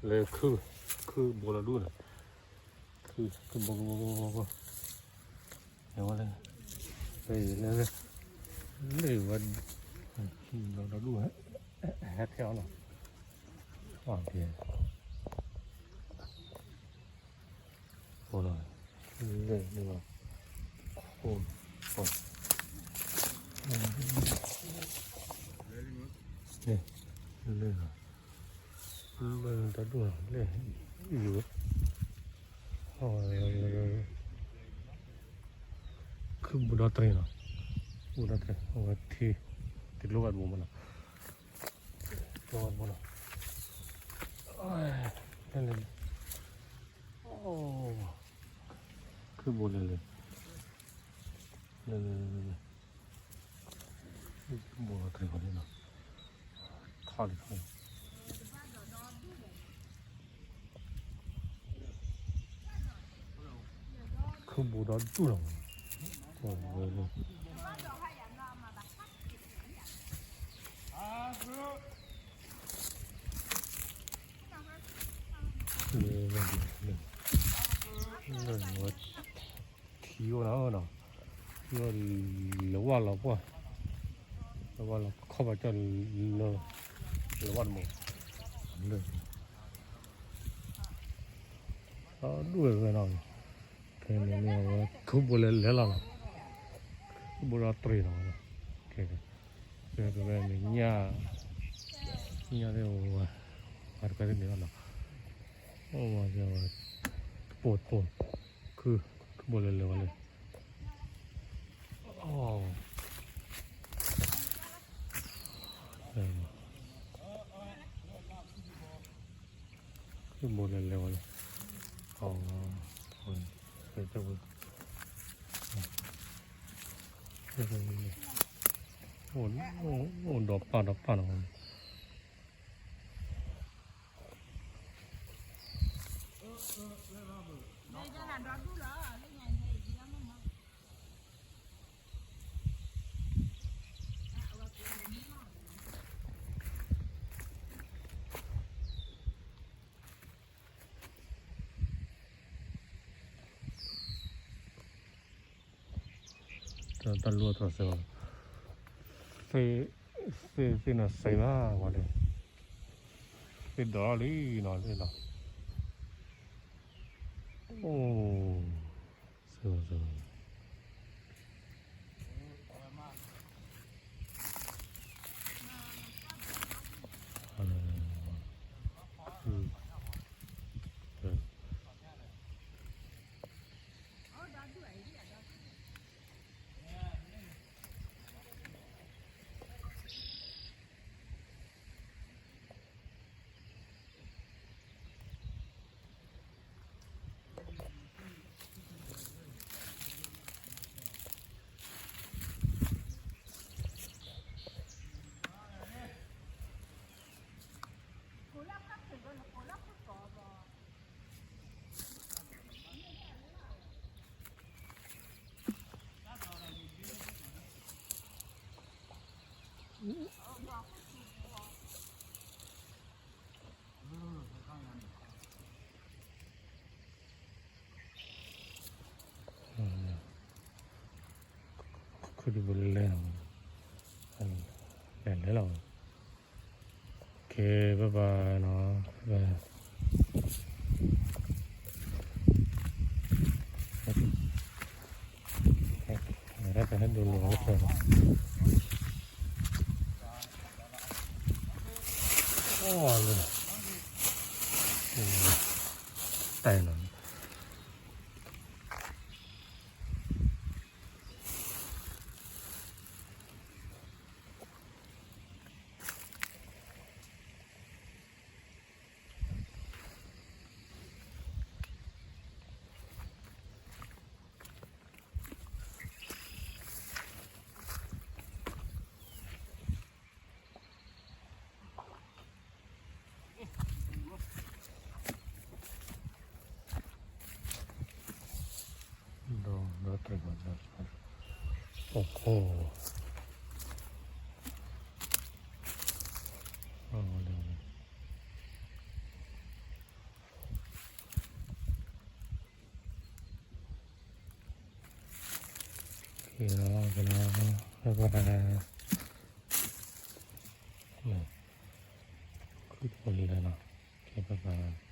เลยคือโบราณดูนะคือโบเห็นว่าเลยวันเราดูฮะแถวเนาะว่างเพียโบราณเลยนี่ว่าโอ้เนี่ยเลยเราดูเลยอยู่โอ้ยคือบุตรเนาะบุตรโอ้ที่ติดลูกอัดบุมันนะลูกอัดบุมันโอ้ยนั่นเลยโอ้คือบุตรเลยนั่นบุตรคนนี้เนาะท่าดิเขาคือบุตรดูหรอโอ้ยเลย我提过来了，要6万了不？6万了，靠吧叫6万么？对，啊，路在哪里？看那我口不来了，不知道对了，看看，这个伢的我，还是该那个了，我叫ปวดคือบนเลยเลยอ๋อคือบนเลยเลยอ๋อเป็นเจ้าบุญโอ้ดอกป่าหน่อยตันรัวตัวเสือเฟน่ะใส่มาวันนี้เฟดอลลี่นอนเลยนะโอ้เสือคือดูเลยเลยแบ่งได้หรอโอเคบ๊ายบายเนาะได้ไปให้ดูเลยก็เถอะโอ้เลยแต่หน่อยโอ้โห แล้วกันนะบ๊ายบายคือคนเลยนะโอเคบ๊ายบาย